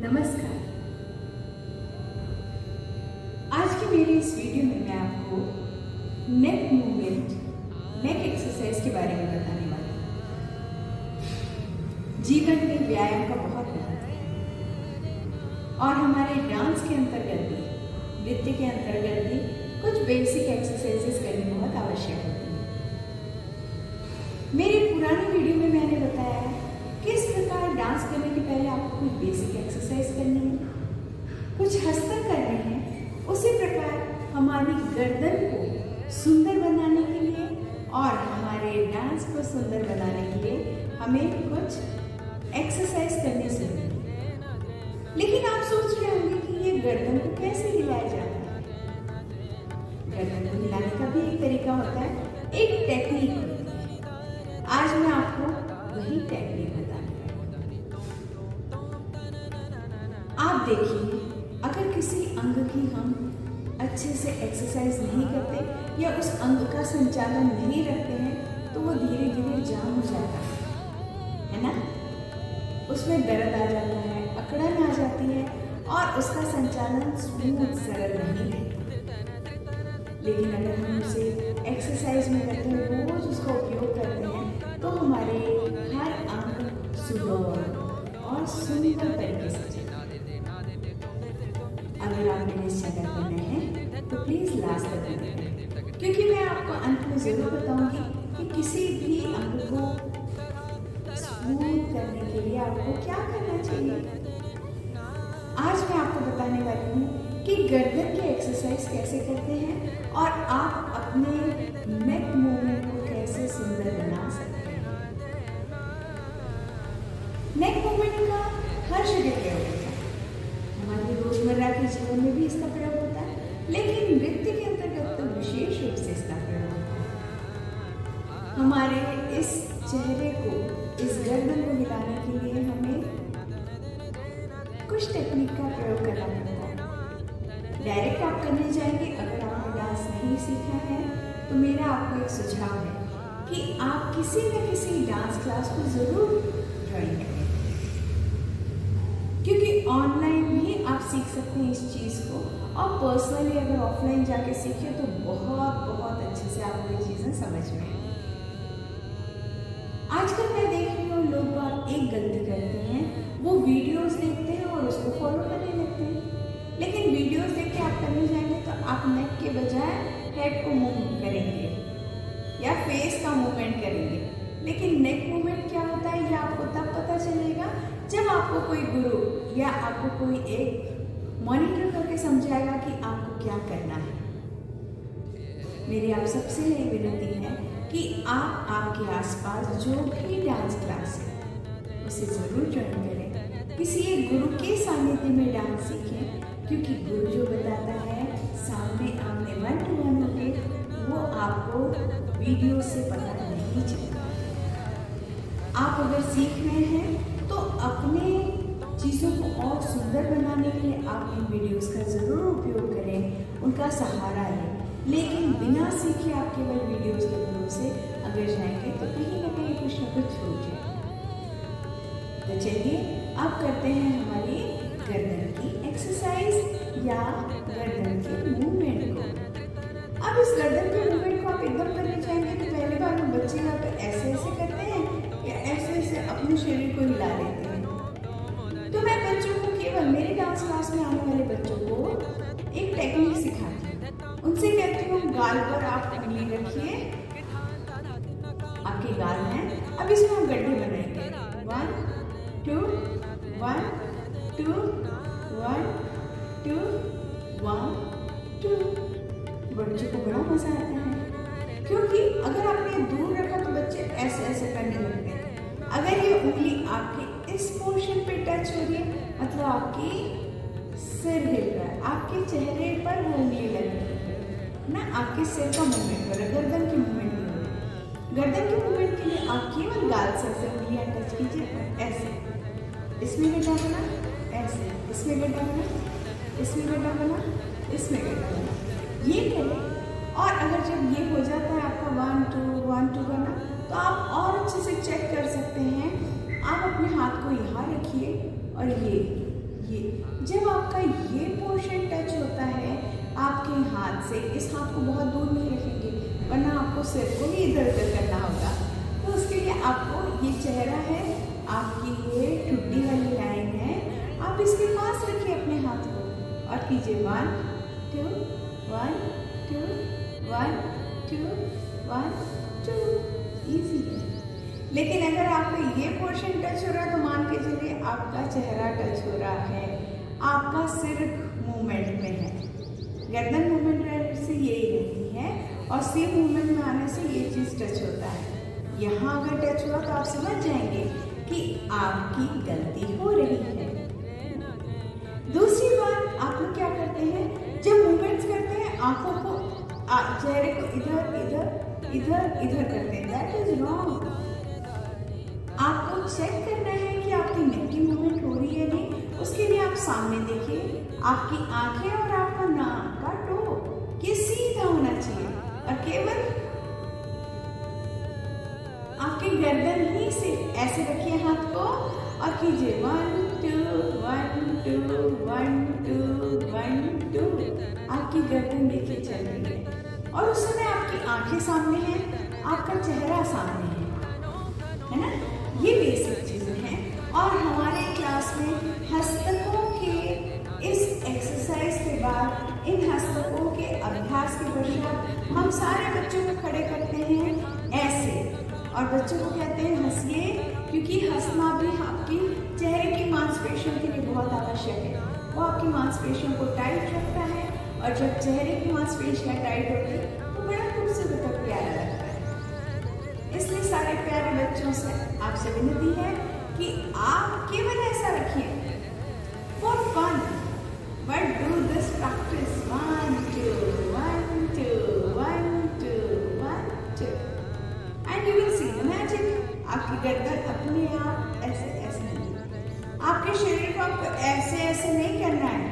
नमस्कार। आज की मेरी इस वीडियो में मैं आपको नेक मूवमेंट, नेक एक्सरसाइज के बारे में बताने वाली हूँ। जीवन में व्यायाम का बहुत महत्व है और हमारे डांस के अंतर्गत भी, नृत्य के अंतर्गत भी कुछ बेसिक एक्सरसाइजेस करनी बहुत आवश्यक होती है। मेरी पुरानी वीडियो में मैंने बताया है किस प्रकार डांस करने के पहले आपको कुछ बेसिक एक्सरसाइज करनी है, कुछ हस्तक करने हैं। उसी प्रकार हमारी गर्दन को सुंदर बनाने के लिए और हमारे डांस को सुंदर बनाने के लिए हमें कुछ एक्सरसाइज करनी चाहिए। लेकिन आप सोच रहे होंगे कि ये गर्दन को कैसे हिलाया जाता है। गर्दन को हिलाने का भी एक तरीका होता है, एक टेक्निक होती है। आज मैं आपको वही टेक्निक बताने वाली हूं। आप देखिए, अगर किसी अंग की हम अच्छे से एक्सरसाइज नहीं करते या उस अंग का संचालन नहीं रखते हैं तो वो धीरे धीरे जाम हो जाता है ना। उसमें दर्द आ जाता है, अकड़न आ जाती है और उसका संचालन स्मूथ सरल नहीं रहता। लेकिन अगर हम उसे एक्सरसाइज में करते हैं, रोज उसका उपयोग करते हैं, तो हमारे हर अंग सुडौल और सुंदर तरीके से चलता है। अगर आप मेरे इस चैनल पर नए हैं तो प्लीज लास्ट तक देखें, क्योंकि मैं आपको अंत में जरूर बताऊंगी कि किसी भी अंग को स्मूथ करने के लिए आपको क्या करना चाहिए। आज मैं आपको बताने वाली हूँ कि गर्दन की एक्सरसाइज कैसे करते हैं और आप अपने नेक मूवमेंट को कैसे सुंदर बना सकते हैं। नेक मूवमेंट का हर जगह प्रयोग होता है, हमारे रोजमर्रा के जीवन में भी इसका प्रयोग होता है, लेकिन नृत्य के अंतर्गत तो विशेष रूप से इसका प्रयोग होता है। हमारे इस चेहरे को, इस गर्दन को हिलाने के लिए हमें कुछ टेक्निक का प्रयोग करना पड़ता है। डायरेक्ट आप करने जाएंगे, अगर आपने डांस नहीं सीखा है तो मेरा आपको एक सुझाव है कि आप किसी न किसी डांस क्लास को जरूर ज्वाइन करें, क्योंकि ऑनलाइन भी आप सीख सकते हैं इस चीज़ को, और पर्सनली अगर ऑफलाइन जाके सीखे तो बहुत अच्छे से आपको ये चीज़ें समझ में आएंगी। आजकल मैं देख रही हूँ लोग बात एक गलती करते हैं, वो वीडियोस देखते हैं और उसको फॉलो करने लगते हैं। लेकिन वीडियोस देख के आप करने जाएंगे तो आप नेक के बजाय हेड को मूव करेंगे या फेस का मूवमेंट करेंगे। लेकिन नेक मूवमेंट क्या होता है ये आपको तब पता चलेगा जब आपको कोई गुरु या आपको कोई एक मॉनिटर करके समझाएगा कि आपको क्या करना है। मेरी आप सबसे यही विनती है कि आप आपके आसपास जो भी डांस क्लास है उसे जरूर ज्वाइन करें, किसी एक गुरु के सानिध्य में डांस सीखें, क्योंकि गुरु जो बताता है सामने आमने 1-to-1 होके वो आपको वीडियो से पता नहीं चलता। आप अगर सीख रहे हैं तो अपने चीज़ों को और सुंदर बनाने के लिए आप इन वीडियोस का ज़रूर उपयोग करें, उनका सहारा लें। लेकिन बिना सीखे आप केवल वीडियोस के भरोसे अगर जाएंगे तो कहीं ना कहीं कुछ ना कुछ छूट जाए। तो चलिए अब करते हैं हमारी गर्दन की एक्सरसाइज या गर्दन के मूवमेंट को। अब इस गर्दन के मूवमेंट को आप एकदम करने जाएंगे तो पहले बार में बच्चे यहाँ पे ऐसे ऐसे करते हैं या ऐसे ऐसे अपने शरीर को हिला लेते हैं। तो मैं बच्चों को, केवल मेरे डांस क्लास में आने वाले बच्चों को एक टेक्निक सिखाती हूँ। उनसे कहती हूँ गाल पर आप उंगली रखिए, आपके गाल हैं, अब इसमें हम गड्ढे बनाएंगे। 1 2 1 2 1 2 1 2। बच्चों को बड़ा मजा आता है, क्योंकि अगर आपने दूर रखा तो बच्चे ऐसे ऐसे करने लगते हैं। अगर ये उंगली आपके इस पोर्शन पे टच हो रही है मतलब आपकी सिर हिल रहा है, आपके चेहरे पर वो उंगली लग रही है ना, आपके सिर का मूवमेंट हो रहा है, गर्दन की मूवमेंट नहीं हो रही है। गर्दन के मूवमेंट के लिए आप केवल गाल से ऐसे उंगलियां टच कीजिए, ऐसे, इसमें गड्ढा बना, ऐसे, इसमें गड्ढा बना, इसमें गड्ढा बना, इसमें गड्ढा बना, ये करें। और अगर जब ये हो जाता है आपका 1 2 1 2 बना, तो आप और अच्छे से चेक कर सकते हैं। आप अपने हाथ को यहाँ रखिए और ये जब आपका ये पोर्शन टच होता है आपके हाथ से, इस हाथ को बहुत दूर नहीं रखेंगे वरना आपको सिर को भी इधर उधर करना होगा। तो उसके लिए आपको ये चेहरा है, आपकी ये ठुड्डी वाली लाइन है, आप इसके पास रखिए अपने हाथ को और कीजिए 1 2 1 2 1 2 1 2। ईजी है। लेकिन अगर आपका ये पोर्शन टच हो रहा है तो मान के चलिए आपका चेहरा टच हो रहा है, आपका सिर मूवमेंट में है, गर्दन मूवमेंट से यही रहती है और सिर मूवमेंट में आने से ये चीज़ टच होता है। यहाँ अगर टच हुआ तो आप समझ जाएंगे कि आपकी गलती हो रही है। दूसरी बात, आप लोग क्या करते हैं जब मूवमेंट्स करते हैं आंखों को चेहरे को इधर इधर इधर इधर करते हैं, दैट इज रॉन्ग। आपको चेक करना है कि आपकी नेक की मूवमेंट हो रही है नहीं, उसके लिए आप सामने देखिए, आपकी आंखें और आपका नाक का टो ये सीधा होना चाहिए और केवल आपकी गर्दन ही से ऐसे रखिए हाथ को और कीजिए 1 2 1 2 1 2 1 2। आपकी गर्दन देखिए चल रही है और उस समय आपकी आंखें सामने हैं, आपका चेहरा सामने है ना। ये बेसिक चीजें हैं और हमारे क्लास में हस्तकों के इस एक्सरसाइज के बाद, इन हस्तकों के अभ्यास के पश्चात हम सारे बच्चों को खड़े करते हैं ऐसे और बच्चों को कहते हैं हंसिए, क्योंकि हंसना भी आपकी चेहरे की मांसपेशियों के लिए बहुत आवश्यक है। वो आपकी मांसपेशियों को टाइट रखता है और जब चेहरे की मांसपेशियां टाइट होती है तो बड़ा खूबसूरत और प्यारा लगता है। इसलिए सारे प्यारे बच्चों से आपसे विनती है कि आप केवल ऐसा रखिए for fun, but do this practice 1 2 1 2 1 2 1 2 and you will see the magic. आपकी गर्दन अपने आप ऐसे ऐसे नहीं, आपके शरीर को आपको ऐसे ऐसे नहीं करना है।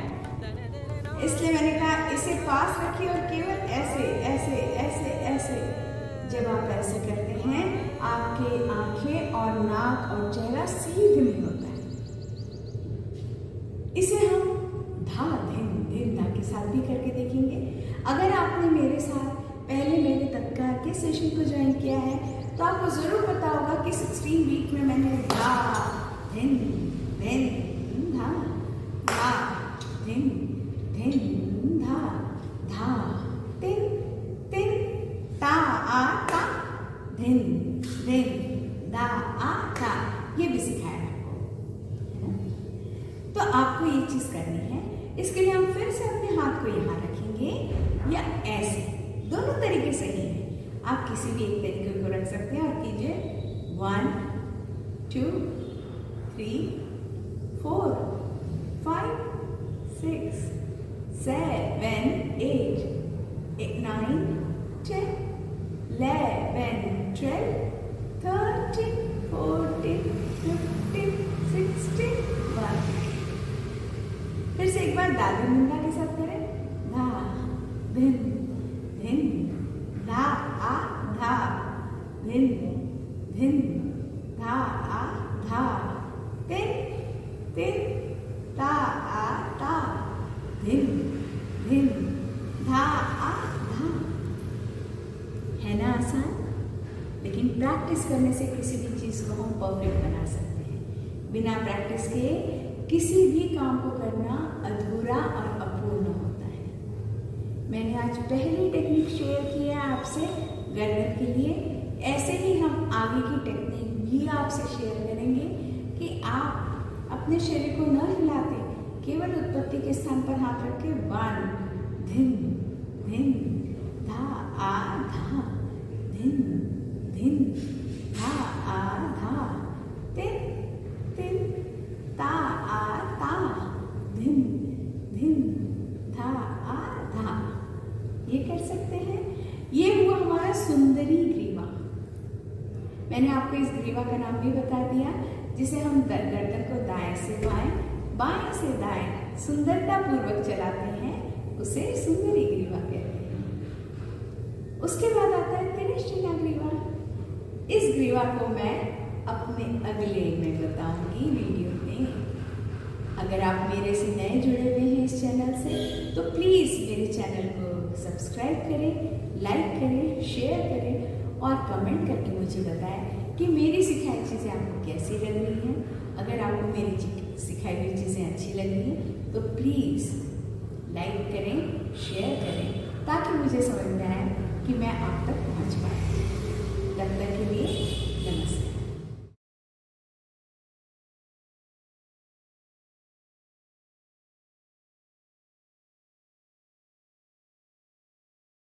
इसलिए मैंने कहा इसे पास रखिए और केवल ऐसे ऐसे ऐसे ऐसे। जब आप ऐसे करते हैं आपके आंखें और नाक और चेहरा सीधे में होता है। इसे हम धा धिन धिन धा के साथ भी करके देखेंगे। अगर आपने मेरे साथ पहले मेरे तत्काल के सेशन को ज्वाइन किया है तो आपको जरूर पता होगा कि 16 वीक में मैंने धा धिन धिन धा धा धिन धिन धा धा तिन तिन ता आ ता धिन धिन धा आ ता, ये भी सिखाया आपको, है ना। तो आपको ये चीज करनी है। इसके लिए हम फिर से अपने हाथ को यहाँ रखेंगे या ऐसे, दोनों तरीके सही है। आप किसी भी एक तरीके को रख सकते हैं और कीजिए 1 2 3 4 5 6 7 8 9 10 11 12 13 14 15 16 1। फिर से एक बार दादी मुंडा के साथ करें, धा धिन धिन धा आ धा धिन धिन धा आ धा तिन तिन ता आ ता धिन धिन धा आ धा। है ना आसान? लेकिन प्रैक्टिस करने से किसी भी चीज़ को हम परफेक्ट बना सकते हैं। बिना प्रैक्टिस के किसी भी काम को करना अधूरा और अपूर्ण होता है। मैंने आज पहली टेक्निक शेयर की है आपसे गर्दन के लिए। ऐसे ही हम आगे की टेक्निक भी आपसे शेयर करेंगे कि आप अपने शरीर को न हिलाते, केवल उत्पत्ति के स्थान पर हाथ रख के 1 धिन धिन धा आ धा धिन धिन धा आ धा तिन तिन ता आ ता धिन धिन धा आ धा। ये कर सकते हैं। ये हुआ हमारा सुंदरी ग्रीवा। मैंने आपको इस ग्रीवा का नाम भी बता दिया, जिसे हम गर्दन को दाएं से बाएं, बाएं से दाएं सुंदरता पूर्वक चलाते हैं, उसे सुंदरी ग्रीवा कहते हैं। उसके बाद आता है तिरश्चीना ग्रीवा। इस ग्रीवा को मैं अपने अगले में बताऊंगी वीडियो में। अगर आप मेरे से नए जुड़े हुए हैं इस चैनल से तो प्लीज़ मेरे चैनल को सब्सक्राइब करें, लाइक करें, शेयर करें और कमेंट करके मुझे बताएं कि मेरी सिखाई चीज़ें आपको कैसी लग रही हैं। अगर आपको मेरी सिखाई हुई चीज़ें अच्छी लग रही हैं तो प्लीज़ लाइक करें, शेयर करें ताकि मुझे समझ में आए कि मैं आप तक पहुंच पाऊँ। तब तक के लिए नमस्ते।